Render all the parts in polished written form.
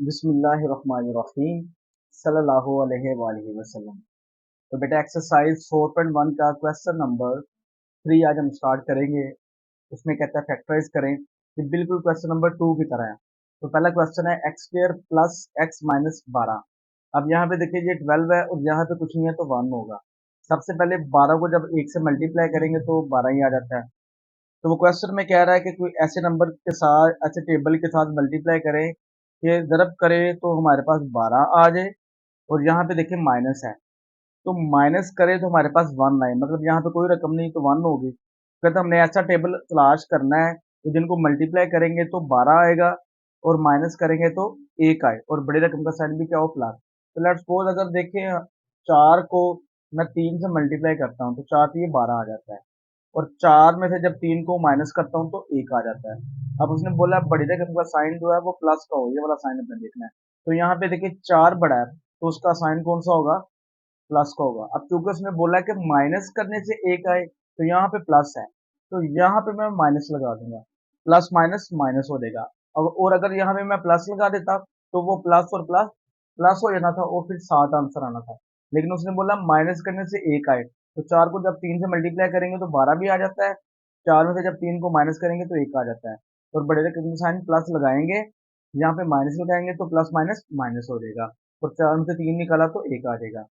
बिस्मिल्लाहिर्रहमानिर्रहीम सल्लल्लाहु अलैहि वसल्लम। तो बेटा एक्सरसाइज 4.1 का क्वेश्चन नंबर 3 आज हम स्टार्ट करेंगे। उसमें कहता है फैक्टराइज करें कि बिल्कुल क्वेश्चन नंबर 2 की तरह है। तो पहला क्वेश्चन है x square plus x minus 12। अब यहाँ पे देखिए ये 12 है और यहाँ पे कुछ नहीं है तो 1 होगा। सबसे पहले 12 को जब 1 से मल्टीप्लाई करेंगे तो 12 ही आ जाता है। तो वो क्वेश्चन में कह रहा है कि कोई ऐसे नंबर के साथ ऐसे टेबल के साथ मल्टीप्लाई करें कि ज़रब करें तो हमारे पास 12 आ जाए और यहाँ पे देखिए माइनस है तो माइनस करें तो हमारे पास 1 आए, मतलब यहाँ पे कोई रकम नहीं तो 1 होगी। कहते हमने ऐसा टेबल तलाश करना है तो जिनको मल्टीप्लाई करेंगे तो 12 आएगा और माइनस करेंगे तो 1 आए और बड़ी रकम का साइन भी क्या हो प्लस। तो लेट्स सपोज अगर देखें 4 को मैं 3 से मल्टीप्लाई करता हूँ तो 4 से ये 12 आ जाता है और 4 में से जब 3 को माइनस करता हूँ तो 1 आ जाता है। अब उसने बोला बड़ी रकम का साइन जो है वो प्लस का हो, ये वाला साइन अपने देखना है। तो यहाँ पे देखिए 4 बड़ा है तो उसका साइन कौन सा होगा, प्लस का होगा। अब क्योंकि उसने बोला कि माइनस करने से 1 आए तो यहाँ पे प्लस है तो यहाँ पे मैं माइनस लगा दूंगा, प्लस माइनस माइनस हो जाएगा। अब और अगर यहाँ पे मैं प्लस लगा देता तो वो प्लस और प्लस प्लस हो जाना था और फिर 7 आंसर आना था। लेकिन उसने बोला माइनस करने से 1 आए तो 4 को जब 3 से मल्टीप्लाई करेंगे तो 12 भी आ जाता है, 4 में से जब 3 को माइनस करेंगे तो 1 आ जाता है। और बड़े रकम का साइन प्लस लगाएंगे, यहाँ पे माइनस लगाएंगे तो प्लस माइनस माइनस हो जाएगा और 4 में से 3 निकाला तो 1 आ जाएगा।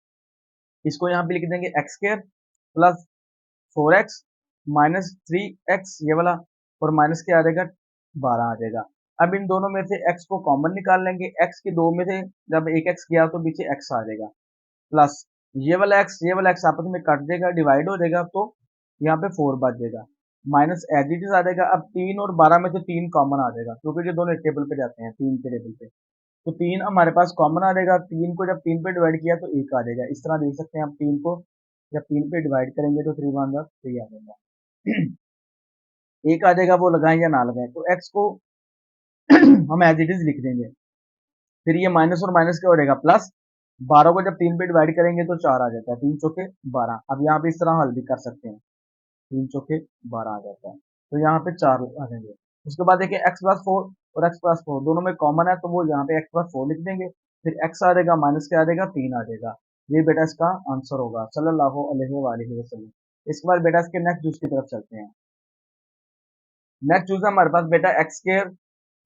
इसको यहाँ पे लिख देंगे x square plus 4x minus 3x ये वाला और माइनस क्या आ जाएगा 12 आ जाएगा। अब इन दोनों में से x को कॉमन निकाल लेंगे, x की 2 में से जब एक x गया तो पीछे x आ जाएगा प्लस ये वाला x आपस में कट जाएगा डिवाइड हो जाएगा तो यहाँ पे 4 बच जाएगा माइनस एज इट इज आ जाएगा। अब 3 और 12 में से 3 कॉमन आ जाएगा क्योंकि ये दोनों एक टेबल पे जाते हैं 3 के टेबल पे। तो 3 हमारे पास कॉमन आ जाएगा, 3 को जब 3 पे डिवाइड किया तो 1 आ जाएगा। इस तरह देख सकते हैं आप 3 को जब 3 पे डिवाइड करेंगे तो 3 वन 3 आ जाएगा। 1 आ जाएगा, वो लगाएं या ना लगाएं। तो x को हम एज इट इज लिख देंगे, फिर ये माइनस और माइनस क्या हो जाएगा प्लस। 12 को जब 3 पे डिवाइड करेंगे तो 4 आ जाता है, 3 चौके 12। अब यहाँ पे इस तरह हल भी कर सकते हैं, 3 चौके 12 आ जाता है तो यहाँ पे 4 आ जाएंगे। उसके बाद देखिए x प्लस 4 और x प्लस 4 दोनों में कॉमन है तो वो यहाँ पे x प्लस 4 लिख देंगे, फिर x आ जाएगा माइनस क्या आ जाएगा 3 आ जाएगा। ये बेटा इसका आंसर होगा सल्लल्लाहु अलैहि वसल्लम। इसके बाद बेटा इसके नेक्स्ट जूस की तरफ चलते हैं। नेक्स्ट जूस है हमारे पास बेटा एक्स स्क्वायर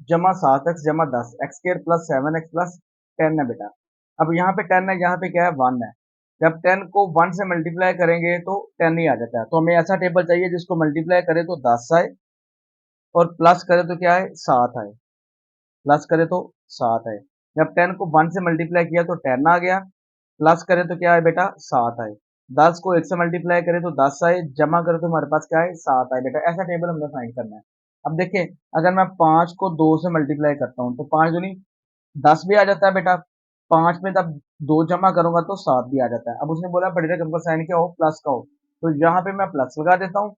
जमा 7x जमा 10 x square plus 7x plus 10 है बेटा। अब यहाँ पे 10 है, यहाँ पे क्या है 1 है। जब 10 को 1 से मल्टीप्लाई करेंगे तो 10 ही आ जाता है। तो हमें ऐसा टेबल चाहिए जिसको मल्टीप्लाई करे तो 10 आए और प्लस करे तो क्या है 7 आए, प्लस करे तो 7 आए। जब 10 को 1 से मल्टीप्लाई किया तो 10 आ गया, प्लस करे तो क्या है बेटा 7 आए। 10 को 1 से मल्टीप्लाई करे तो 10 आए, जमा करे तो हमारे पास क्या है 7 आए। बेटा ऐसा टेबल हमने फाइंड करना है। अब देखें अगर मैं 5 को 2 से मल्टीप्लाई करता हूँ तो 5 दूनी 10 भी आ जाता है बेटा, 5 में तब 2 जमा करूंगा तो 7 भी आ जाता है। अब उसने बोला बड़ी रकम का साइन क्या हो प्लस का हो, तो यहाँ पे मैं प्लस लगा देता हूँ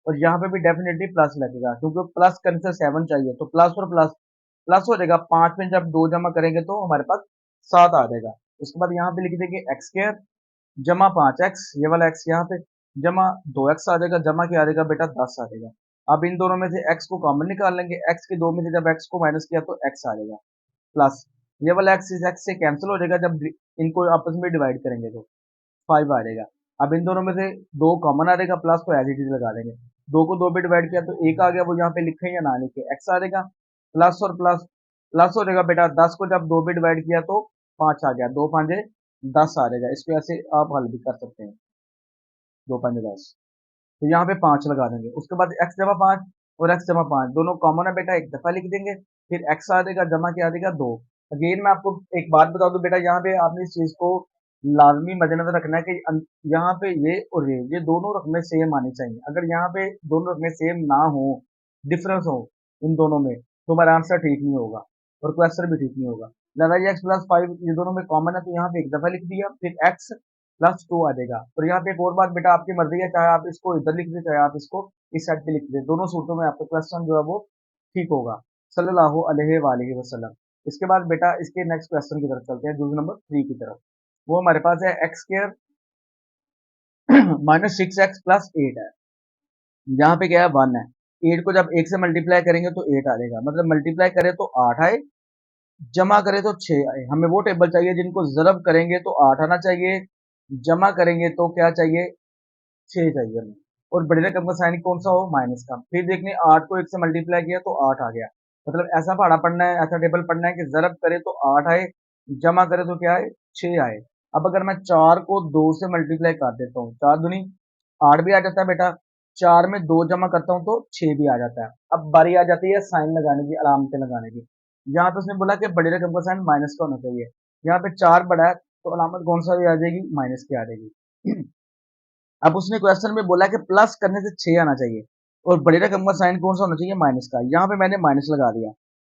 और यहाँ पे भी डेफिनेटली प्लस लगेगा क्योंकि प्लस करने से 7 चाहिए तो प्लस और प्लस प्लस हो जाएगा। 5 में जब 2 जमा करेंगे तो हमारे पास 7 आ जाएगा। उसके बाद यहाँ पे लिख देंगे एक्स स्क्वायर जमा 5x ये वाला x यहाँ पे जमा 2x आ जाएगा, जमा क्या आ जाएगा बेटा 10 आ जाएगा। अब इन दोनों में से x को कॉमन निकाल लेंगे, x के 2 में से जब x को माइनस किया तो x आ जाएगा प्लस ये वाला x इस x से कैंसिल हो जाएगा जब इनको आपस में डिवाइड करेंगे तो 5 आ जाएगा। अब इन दोनों में से 2 कॉमन आ जाएगा, प्लस को एज इट इज लगा देंगे। 2 को 2 पे डिवाइड किया तो 1 आ गया, वो यहाँ पे लिखे या ना लिखे x आ जाएगा प्लस और प्लस प्लस हो जाएगा बेटा। 10 को जब 2 पे डिवाइड किया तो 5 आ गया, 2 5 10 आ जाएगा। इसको ऐसे आप हल भी कर सकते हैं, 2 5 10। तो यहाँ पे 5 लगा देंगे। उसके बाद x जमा 5 और x जमा 5 दोनों कॉमन है बेटा, एक दफा लिख देंगे, फिर x आ जाएगा जमा क्या आ जाएगा 2। अगेन मैं आपको एक बात बता दूं बेटा, यहाँ पे आपने इस चीज को लाजमी मद्देनजर रखना है कि यहाँ पे ये और ये दोनों रकमें सेम आनी चाहिए। अगर यहाँ पे दोनों रकमें सेम ना हो, डिफरेंस हो इन दोनों में, तो हमारा आंसर ठीक नहीं होगा और क्वेश्चन भी ठीक नहीं होगा। दादा ये एक्स प्लस 5 ये दोनों में कॉमन है तो यहाँ पे एक दफा लिख दिया, फिर एक्स प्लस 2 आ जाएगा। और यहाँ पे एक और बात बेटा, आपकी मर्जी है, चाहे आप इसको इधर लिख दे चाहे आप इसको इस साइड पे लिख दे, दोनों सूरतों में आपका क्वेश्चन जो है वो ठीक होगा सल्लल्लाहु अलैहि वसल्लम। इसके बाद बेटा इसके नेक्स्ट क्वेश्चन की तरफ चलते हैं, जूज नंबर 3 की तरफ। वो हमारे पास है x square minus 6x plus 8 है। यहाँ पे क्या है 1 है, 8 को जब 1 से मल्टीप्लाई करेंगे तो 8 आ जाएगा, मतलब मल्टीप्लाई करें तो 8 आए जमा करें तो 6 आए। हमें वो टेबल चाहिए जिनको ज़रब करेंगे तो 8 आना चाहिए, जमा करेंगे तो क्या चाहिए, 6 चाहिए हमें। और बड़ी रकम का साइन कौन सा हो, माइनस का। फिर देखने 8 को 1 से मल्टीप्लाई किया तो 8 आ गया। मतलब ऐसा पहाड़ा पढ़ना है, ऐसा टेबल पढ़ना है कि ज़रब करे तो 8 आए, जमा करे तो क्या आए, 6 आए। अब अगर मैं 4 को 2 से मल्टीप्लाई कर देता हूँ, 4 दूनी 8 भी आ जाता है बेटा, 4 में 2 जमा करता हूँ तो 6 भी आ जाता है। अब बारी आ जाती है साइन लगाने की, अलामतें लगाने की। यहाँ पे उसने बोला कि बड़ी रकम का साइन माइनस का होना चाहिए। यहाँ पे 4 बड़ा है तो अलामत कौन सा भी आ जाएगी, माइनस की आ जाएगी। अब उसने क्वेश्चन में बोला कि प्लस करने से 6 आना चाहिए और बड़ी रकम का साइन कौन सा होना चाहिए, माइनस का। यहाँ पे मैंने माइनस लगा दिया,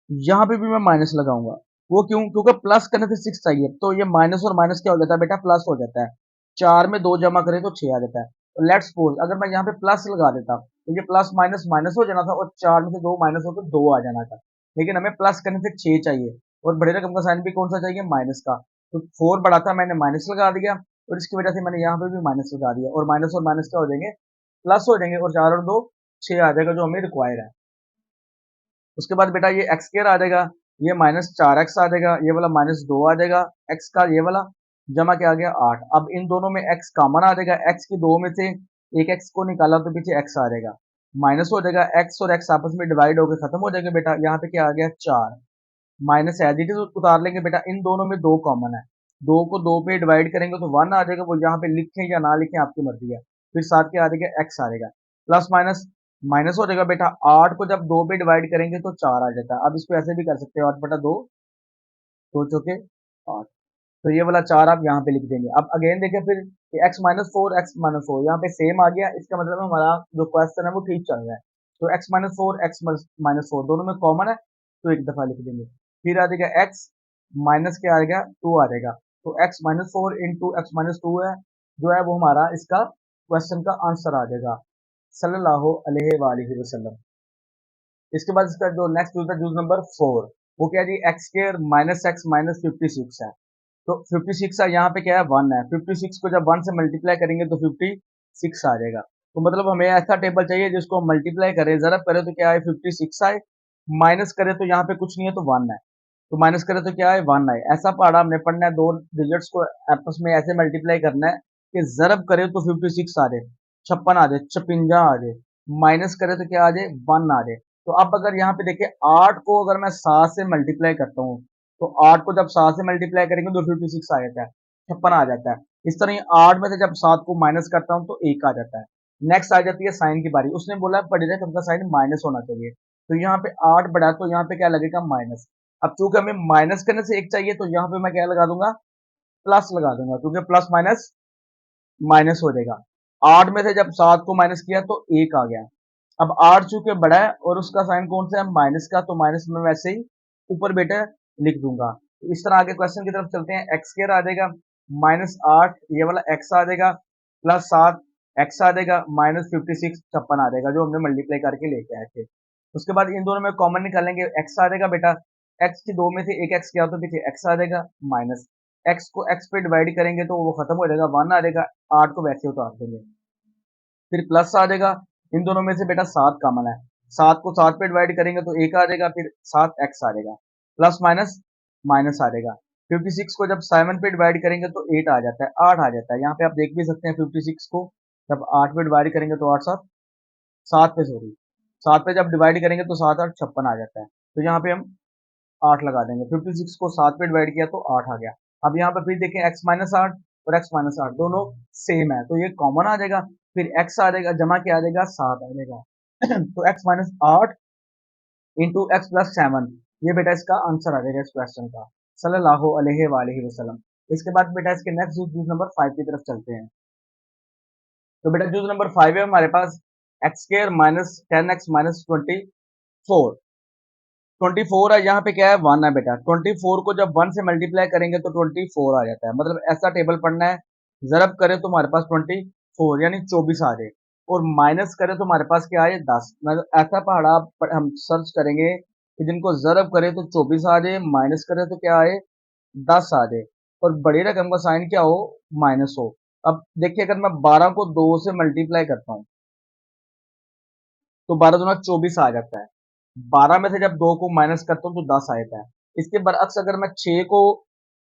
यहाँ पे भी मैं माइनस लगाऊंगा। वो क्यों, क्योंकि प्लस करने से 6 चाहिए, तो ये माइनस और माइनस क्या हो जाता है बेटा, प्लस हो जाता है। 4 में 2 जमा करें तो 6 आ जाता है। तो लेट्स सपोज अगर मैं यहाँ पे प्लस लगा देता तो ये प्लस माइनस माइनस हो जाना था और 4 में से 2 माइनस हो तो 2 आ जाना था। लेकिन हमें प्लस करने से 6 चाहिए और बड़े रकम का साइन भी कौन सा चाहिए, माइनस का। तो 4 बड़ा था, मैंने माइनस लगा दिया और इसकी वजह से मैंने यहाँ पे भी माइनस लगा दिया और माइनस क्या हो जाएंगे, प्लस हो जाएंगे। और 4 और 2 6 आ जाएगा जो हमें रिक्वायर है। उसके बाद बेटा ये एक्स स्क्वायर आ जाएगा, ये माइनस 4x आ जाएगा, ये वाला माइनस 2 आ जाएगा, x का ये वाला, जमा क्या आ गया 8। अब इन दोनों में x कॉमन आ जाएगा, x की 2 में से एक x को निकाला तो पीछे x आ जाएगा, माइनस हो जाएगा, x और x आपस में डिवाइड होकर खत्म हो जाएगा बेटा। यहाँ पे क्या आ गया 4, माइनस एज इट इज उतार लेंगे बेटा, इन दोनों में 2 कॉमन है, 2 को 2 पे डिवाइड करेंगे तो 1 आ जाएगा, वो यहाँ पे लिखें या ना लिखें आपकी मर्जी है। फिर साथ क्या आ जाएगा, x आ जाएगा, प्लस माइनस माइनस हो जाएगा बेटा। 8 को जब 2 पे डिवाइड करेंगे तो 4 आ जाता है। अब इसको ऐसे भी कर सकते हो, 8 बटा 2, 2 चौके 8। तो ये वाला 4 आप यहाँ पे लिख देंगे। अब अगेन देखें फिर x minus four, x minus four यहाँ पे सेम आ गया, इसका मतलब हमारा जो क्वेश्चन है वो ठीक चल रहा है। तो x minus four, x minus four दोनों में कॉमन है तो एक दफा लिख देंगे। फिर आ जाएगा एक्स माइनस क्या आ जाएगा, 2 आ जाएगा। तो x minus four into x minus two है जो है वो हमारा इसका क्वेश्चन का आंसर आ जाएगा, सल्लल्लाहु अलैहि वसल्लम। इसके बाद इसका जो नेक्स्ट यूज है, यूज नंबर 4, वो क्या है जी, X square minus X minus 56 है। तो 56 है, यहाँ पे क्या है 1 है, 56 को जब 1 से मल्टीप्लाई करेंगे तो 56 आ जाएगा। तो मतलब हमें ऐसा टेबल चाहिए जिसको मल्टीप्लाई करें, जरा करें तो क्या है 56 आए, माइनस करें तो यहाँ पे कुछ नहीं है तो 1 है, तो माइनस करें तो क्या है 1 आए। ऐसा पहाड़ा हमने पढ़ना है, दो डिजिट्स को आपस में ऐसे मल्टीप्लाई करना है कि जरब करे तो 56 आ जाए, 56 आ जाए, 56 आ जाए, माइनस करे तो क्या आ जाए 1 आ जाए। तो अब अगर यहाँ पे देखिए 8 को अगर मैं 7 से मल्टीप्लाई करता हूँ तो 8 को जब 7 से मल्टीप्लाई करेंगे तो 56 आ जाता है, 56 आ जाता है। इस तरह ही 8 में से जब 7 को माइनस करता हूँ तो 1 आ जाता है। नेक्स्ट आ जाती है साइन की बारी, उसने बोला बड़ी रकम का साइन माइनस होना चाहिए, तो यहाँ पे 8 बढ़ा तो यहाँ पे क्या लगेगा माइनस। अब चूंकि हमें माइनस करने से 1 चाहिए तो यहाँ पे मैं क्या लगा दूंगा, प्लस लगा दूंगा, क्योंकि प्लस माइनस माइनस हो जाएगा। 8 में से जब 7 को माइनस किया तो 1 आ गया। अब 8 चूंकि बड़ा है और उसका साइन कौन सा है, माइनस का, तो माइनस में वैसे ही ऊपर बेटा लिख दूंगा। तो इस तरह आगे क्वेश्चन की तरफ चलते हैं। एक्स स्क्वायर आ जाएगा माइनस 8, ये वाला एक्स आ जाएगा, प्लस 7 एक्स आ जाएगा, माइनस 56 56 आ जाएगा जो हमने मल्टीप्लाई करके लेके आए थे। उसके बाद इन दोनों में कॉमन निकालेंगे, एक्स आ जाएगा बेटा, एक्स की 2 में से एक एक्स गया तो पीछे एक्स आ जाएगा, माइनस एक्स को एक्स पे डिवाइड करेंगे तो वो खत्म हो जाएगा, 1 आ जाएगा, 8 को वैसे उतार देंगे। फिर प्लस आ जाएगा, इन दोनों में से बेटा 7 कॉमन है, 7 को 7 पे डिवाइड करेंगे तो 1 आ जाएगा, फिर 7 एक्स आ जाएगा, प्लस माइनस माइनस आ जाएगा। 56 को जब 7 पे डिवाइड करेंगे तो 8 आ जाता है, 8 आ जाता है। यहाँ पे आप देख भी सकते हैं 56 को जब 8 पे डिवाइड करेंगे तो 8 7 7 पे, सॉरी 7 पे जब डिवाइड करेंगे तो 7 8 56 आ जाता है। तो यहाँ पे हम 8 लगा देंगे, 56 को 7 पे डिवाइड किया तो 8 आ गया। अब यहाँ पर फिर देखें एक्स माइनस 8 और एक्स माइनस 8 दोनों सेम है तो ये कॉमन आ जाएगा, फिर एक्स आ जाएगा, जमा क्या आ जाएगा 7 आ जाएगा। तो x minus 8 into x plus 7, ये बेटा इसका आंसर आ जाएगा इस क्वेश्चन का, सल्लल्लाहु अलैहि वसल्लम। इसके बाद बेटा इसके नेक्स्ट जूस नंबर 5 की तरफ चलते हैं। तो बेटा जूस नंबर 5 है हमारे पास, X square minus 10x minus 24, 24 है, यहाँ पे क्या है 1 है बेटा, 24 को जब 1 से मल्टीप्लाई करेंगे तो 24 आ जाता है। मतलब ऐसा टेबल पढ़ना है, जरब करें तो हमारे पास 24 यानी 24 आ जाए और माइनस करें तो हमारे पास क्या आए 10। मतलब ऐसा पहाड़ा हम सर्च करेंगे कि जिनको जरब करें तो 24 आ जाए, माइनस करें तो क्या आए 10 आ जाए और बड़ी रकम का साइन क्या हो, माइनस हो। अब देखिए अगर मैं 12 को 2 से मल्टीप्लाई करता हूँ तो 12 दूना 24 आ जाता है, 12 में से जब 2 को माइनस करता हूँ तो 10 आ जाता है। इसके बरअक्स अगर मैं 6 को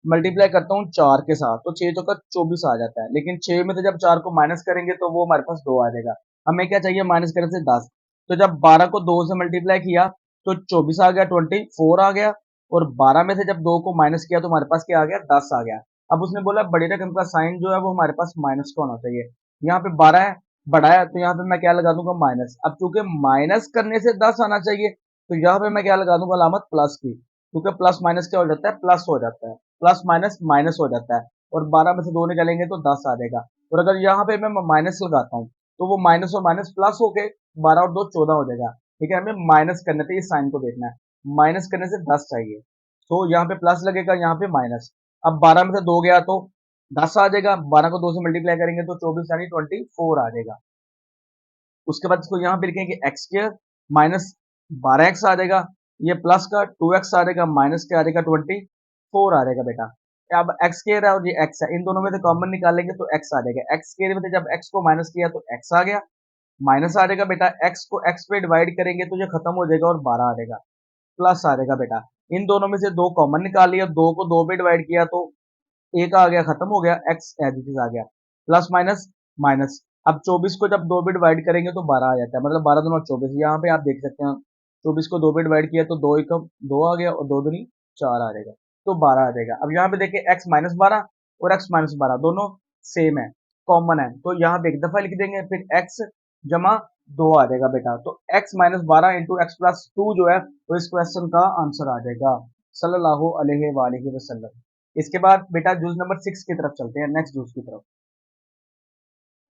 मल्टीप्लाई करता हूँ 4 के साथ तो 6 चौका 24 आ जाता है, लेकिन 6 में से जब 4 को माइनस करेंगे तो वो हमारे पास 2 आ जाएगा। हमें क्या चाहिए, माइनस करने से 10। तो जब 12 को 2 से मल्टीप्लाई किया तो 24 आ गया, 24 आ गया, और 12 में से जब 2 को माइनस किया तो हमारे पास क्या आ गया, 10 आ गया। अब उसने बोला बड़ी रकम का साइन जो है वो हमारे पास माइनस का होना चाहिए। यहाँ पे 12 है, बड़ा है, तो यहाँ पे मैं क्या लगा दूंगा, माइनस। अब चूंकि माइनस करने से 10 आना चाहिए तो यहाँ पे मैं क्या लगा दूंगा, अलामत प्लस की, क्योंकि प्लस माइनस क्या हो जाता है, प्लस हो जाता है, प्लस माइनस माइनस हो जाता है, और 12 में से 2 निकालेंगे तो 10 आ जाएगा। और अगर यहाँ पे मैं माइनस लगाता हूँ तो वो माइनस और माइनस प्लस होके 12 और 2 14 हो जाएगा। ठीक है, हमें माइनस करने थे, इस साइन को देखना है, माइनस करने से 10 चाहिए, तो यहाँ पे प्लस लगेगा, यहाँ पे माइनस। अब 12 में से 2 गया तो 10 आ जाएगा, 12 को 2 से मल्टीप्लाई करेंगे तो 24 यानी 24 आ जाएगा। उसके बाद इसको यहाँ पे लिखेंगे एक्स स्क्र माइनस 12x आ जाएगा, ये प्लस का 2x आ जाएगा, माइनस क्या आ जाएगा, 24 आ जाएगा बेटा। अब एक्स स्क्र है और ये x है, इन दोनों में से कॉमन निकालेंगे तो x आ जाएगा। एक्स स्क्र में से जब x को माइनस किया तो x आ गया, माइनस आ जाएगा बेटा, x को x पे डिवाइड करेंगे तो ये खत्म हो जाएगा और 12 आ जाएगा, प्लस आ जाएगा बेटा। इन दोनों में से 2 कॉमन निकाल लिया, 2 को 2 पे डिवाइड किया तो एक आ गया, खत्म हो गया, एक्स एज इट इज आ गया, प्लस माइनस माइनस। अब 24 को जब 2 पे डिवाइड करेंगे तो 12 आ जाता है, मतलब 12 दूना 24। यहाँ पे आप देख सकते हैं 24 को 2 पे डिवाइड किया तो 2 एक 2 आ गया, और 2 दूनी 4 आ जाएगा, तो 12 आ जाएगा। अब यहाँ पे देखिए एक्स माइनस 12 और एक्स माइनस 12 दोनों सेम है, कॉमन है, तो यहाँ पे एक दफा लिख देंगे, फिर एक्स जमा 2 आ जाएगा बेटा। तो x minus 12 into x plus 2 जो है वो इस क्वेश्चन का आंसर आ जाएगा, सल्लल्लाहु अलैहि वसल्लम। इसके बाद बेटा जूस नंबर 6 की तरफ चलते हैं, नेक्स्ट जूस की तरफ।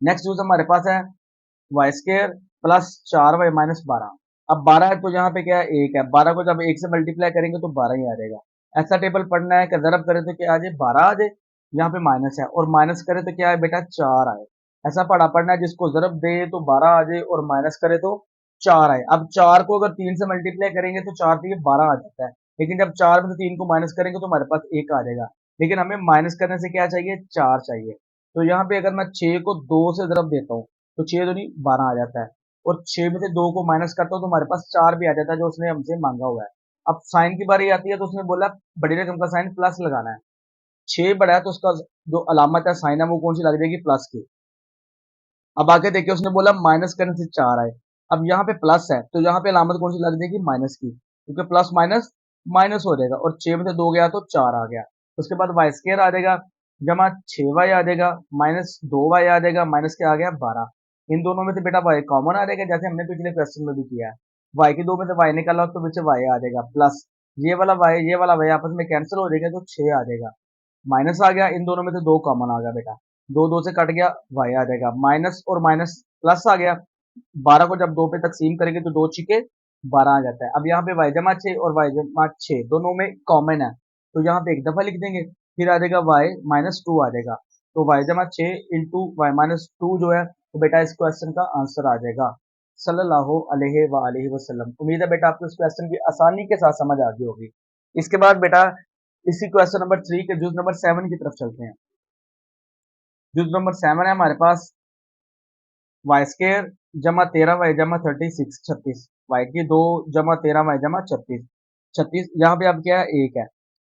नेक्स्ट जूस हमारे पास है Y square plus 4y minus 12। अब 12 है तो यहाँ पे क्या है, एक है, 12 को जब एक से मल्टीप्लाई करेंगे तो 12 ही आ जाएगा। ऐसा टेबल पढ़ना है कि जरब करे तो क्या आ जाए, 12 आ जाए, यहाँ पे माइनस है, और माइनस करे तो क्या है बेटा, 4 आए। ऐसा पढ़ना है, जिसको जरब दे तो 12 आ जाए और माइनस करे तो 4 आए। अब 4 को अगर 3 से मल्टीप्लाई करेंगे तो 4 तो ये 12 आ जाता है, लेकिन जब 4 में से 3 को माइनस करेंगे तो हमारे पास एक आ जाएगा, लेकिन हमें माइनस करने से क्या चाहिए, 4 चाहिए। तो यहाँ पे अगर मैं 6 को 2 से जरब देता हूँ तो 6 दूनी 12 आ जाता है, और 6 में से 2 को माइनस करता हूँ तो हमारे पास 4 भी आ जाता है जो उसने हमसे मांगा हुआ है। अब साइन की बारी आती है तो उसने बोला बड़ी रकम का साइन प्लस लगाना है, 6 बड़ा है तो उसका जो अलामत है, साइन है, वो कौन सी लग जाएगी, प्लस की। अब आगे देखिए उसने बोला माइनस करने से 4 आए। अब यहाँ पे प्लस है तो यहाँ पे अलामत कौन सी लग जाएगी, माइनस की, क्योंकि प्लस माइनस माइनस हो जाएगा, और 6 में से 2 गया तो 4 आ गया। उसके बाद वाई स्केयर आ जाएगा, जमा 6y आ जाएगा, माइनस 2y आ जाएगा, माइनस क्या आ गया, 12। इन दोनों में से बेटा y कॉमन आ जाएगा, जैसे हमने पिछले क्वेश्चन में भी किया है, y की 2 में से y निकाला तो पीछे y आ जाएगा, प्लस ये वाला y आपस में कैंसिल हो जाएगा तो 6 आ जाएगा, माइनस आ गया, इन दोनों में से 2 कॉमन आ गया बेटा, 2 2 से कट गया, y आ जाएगा, माइनस और माइनस प्लस आ गया, 12 को जब 2 पे तकसीम करेंगे तो 2 छिके 12 आ जाता है। अब यहाँ पे y जमा 6 और y जमा 6 दोनों में कॉमन है, तो यहाँ पे एक दफा लिख देंगे, फिर आ जाएगा y माइनस 2 आ जाएगा, तो y जमा 6 इंटू वाई माइनस 2 जो है तो बेटा इस क्वेश्चन का आंसर आ जाएगा, सल्लल्लाहु अलैहि वसल्लम। उम्मीद है बेटा आपको इस क्वेश्चन की आसानी के साथ समझ आ गई होगी। इसके बाद बेटा इसी क्वेश्चन नंबर 3 के जूस नंबर 7 की तरफ चलते हैं। जूस नंबर 7 है हमारे पास वाई स्केयर जमा 13y जमा 36 36, वाई की 2 जमा 13y जमा 36 36, यहाँ पे अब क्या है, एक है,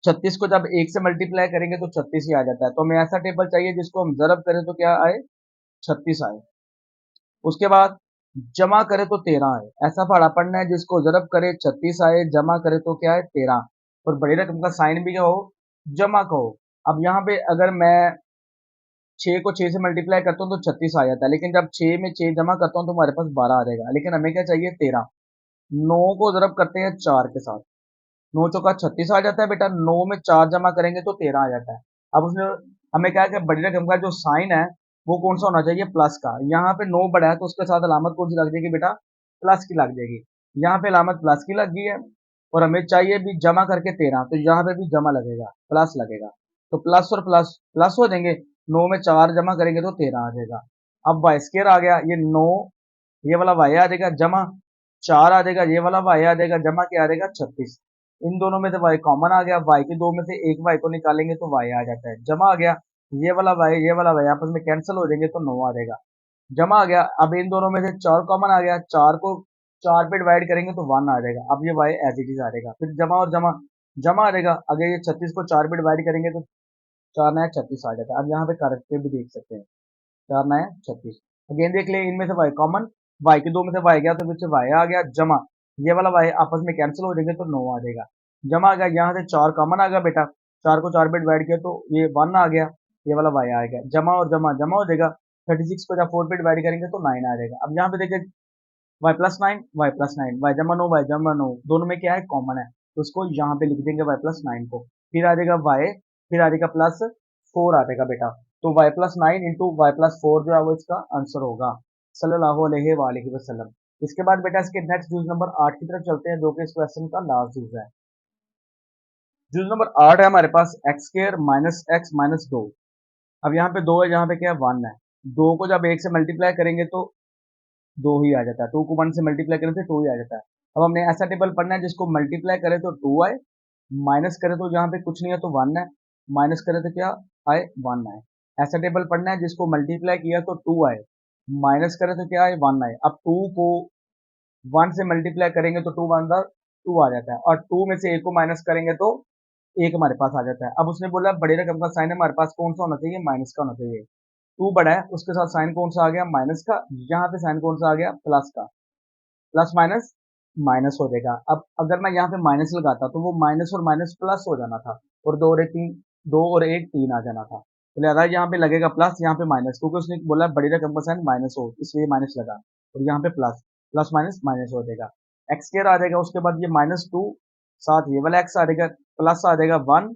36 को जब एक से मल्टीप्लाई करेंगे तो 36 ही आ जाता है, तो हमें ऐसा टेबल चाहिए जिसको हम जरब करें तो क्या आए, 36 आए। उसके बाद जमा करे तो 13 आए, ऐसा पढ़ना है जिसको जरब करे 36 आए, जमा करे तो क्या है, 13, और बड़ी रकम का साइन भी क्या हो, जमा का हो। अब यहाँ पे अगर मैं 6 को 6 से मल्टीप्लाई करता हूँ तो 36 आ जाता है, लेकिन जब 6 में 6 जमा करता हूँ तो हमारे पास 12 आ जाएगा, लेकिन हमें क्या चाहिए, 13। 9 को जरब करते हैं 4 के साथ, 9 चौका 36 आ जाता है बेटा, 9 में 4 जमा करेंगे तो 13 आ जाता है। अब उसने हमें क्या है कि बड़ी रकम का जो साइन है वो कौन सा होना चाहिए, प्लस का। यहाँ पे 9 बड़ा है तो उसके साथ अलामत कौन सी लग जाएगी बेटा, प्लस की लग जाएगी। यहाँ पे अलामत प्लस की लग गई है, और हमें चाहिए भी जमा करके 13, तो यहाँ पे भी जमा लगेगा, प्लस लगेगा, तो प्लस और प्लस प्लस हो जाएंगे, 9 में 4 जमा करेंगे तो 13 आ जाएगा। अब वाई स्केयर आ गया, ये 9, ये वाला वाई आ जाएगा, जमा 4 आ जाएगा, ये वाला वाई आ जाएगा, जमा क्या आ जाएगा, 36। इन दोनों में से वाई कॉमन आ गया, वाई के 2 में से एक वाई को निकालेंगे तो वाई आ जाता है, जमा आ गया, ये वाला वाई आपस में कैंसिल हो जाएंगे तो 9 आ जाएगा, जमा आ गया। अब इन दोनों में से 4 कॉमन आ गया, 4 को 4 पे डिवाइड करेंगे तो 1 आ जाएगा, अब ये वाई एज इट इज आ जाएगा, फिर जमा और जमा जमा आ जाएगा। अगर ये 36 को 4 पे डिवाइड करेंगे तो 4 नया 36 आ जाता है। अब यहाँ पे करके भी देख सकते हैं, 4 नया 36। अगेन देख ले, इनमें से y कॉमन, y के दो में से y गया तो पीछे y आ गया, जमा ये वाला y आपस में कैंसिल हो जाएंगे तो 9 आ जाएगा। जमा आ गया, यहाँ से 4 कॉमन आ गया बेटा, 4 को 4 पे डिवाइड किया तो ये 1 आ गया, ये वाला y आ गया। जमा और जमा जमा हो जाएगा, 36 को जब 4 पे डिवाइड करेंगे तो 9 आ जाएगा। अब यहाँ पे देखिए y plus nine, Y plus nine, Y जमा नो, वाई जमा नो, दोनों में क्या है कॉमन है, तो उसको यहाँ पे लिख देंगे y प्लस नाइन को। फिर आ जाएगा y, फिर आ जाएगा प्लस 4 आ जाएगा बेटा, तो y plus nine into Y plus four जो है वो इसका आंसर होगा, सल्लल्लाहु अलैहि वसल्लम। इसके बाद बेटा इसके नेक्स्ट जूज नंबर 8 की तरफ चलते हैं, जो कि इस क्वेश्चन का लास्ट जूज है। जूज नंबर 8 है हमारे पास X square minus X minus दो। अब यहाँ पे दो है, यहाँ पे क्या है 1 है। दो को जब एक से मल्टीप्लाई करेंगे तो दो ही आ जाता है, टू को 1 से मल्टीप्लाई करें तो 2 ही आ जाता है। अब हमने ऐसा टेबल पढ़ना है जिसको मल्टीप्लाई करें तो 2 आए, माइनस करें तो यहाँ पे कुछ नहीं है तो 1 है, माइनस करें तो क्या आए 1 आए। ऐसा टेबल पढ़ना है जिसको मल्टीप्लाई किया तो 2 आए, माइनस करें तो क्या आए 1 आए। अब 2 को 1 से मल्टीप्लाई करेंगे तो 2 वन द 2 आ जाता है, और 2 में से एक को माइनस करेंगे तो एक हमारे पास आ जाता है। अब उसने बोला बड़ी रकम का साइन हमारे पास कौन सा होना चाहिए, माइनस का होना चाहिए। 2 बड़ा है, उसके साथ साइन कौन सा आ गया, माइनस का। यहाँ पे साइन कौन सा आ गया, प्लस का। प्लस माइनस माइनस हो जाएगा। अब अगर मैं यहाँ पे माइनस लगाता तो वो माइनस और माइनस प्लस हो जाना था, और दो और एक तीन, दो और एक तीन आ जाना था। तो लिहाजा यहाँ पे लगेगा प्लस, यहाँ पे माइनस, क्योंकि उसने बोला बड़ी रकम का साइन माइनस हो, इसलिए माइनस लगा, और यहाँ पे प्लस, प्लस माइनस माइनस हो जाएगा। एक्स स्क्वायर आ जाएगा, उसके बाद ये माइनस टू, साथ ये वाला एक्स आ जाएगा, प्लस आ जाएगा 1,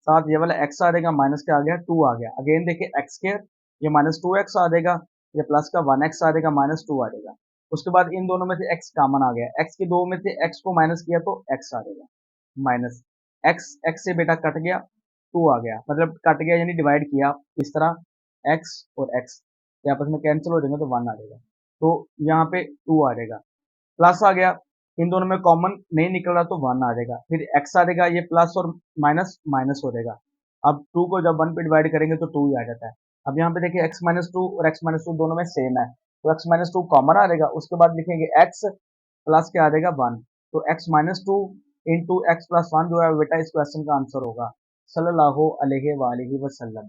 साथ ये वाला एक्स आ जाएगा, माइनस क्या आ गया 2 आ गया। अगेन देखिए एक्स स्क्वायर, ये माइनस 2x आ जाएगा, ये प्लस का 1x आ जाएगा, माइनस 2 आ जाएगा। उसके बाद इन दोनों में से x कॉमन आ गया, x के दो में से x को माइनस किया तो x आ जाएगा, माइनस x, x से बेटा कट गया 2 आ गया, मतलब कट गया यानी डिवाइड किया इस तरह, x और x ये आपस में कैंसिल हो जाएंगे तो 1 आ जाएगा, तो यहाँ पे 2 आ जाएगा। प्लस आ गया, इन दोनों में कॉमन नहीं निकल रहा तो 1 आ जाएगा, फिर x आ जाएगा, ये प्लस और माइनस माइनस हो जाएगा। अब 2 को जब 1 पे डिवाइड करेंगे तो 2 ही आ जाता है। अब यहाँ पे देखिए x माइनस टू और x माइनस टू दोनों में सेम है, तो x माइनस टू कॉमन आ जाएगा, उसके बाद लिखेंगे x प्लस क्या आ जाएगा 1, तो x minus two into x plus one जो है बेटा इस क्वेश्चन का आंसर होगा, सल्लल्लाहु अलैहि वसल्लम।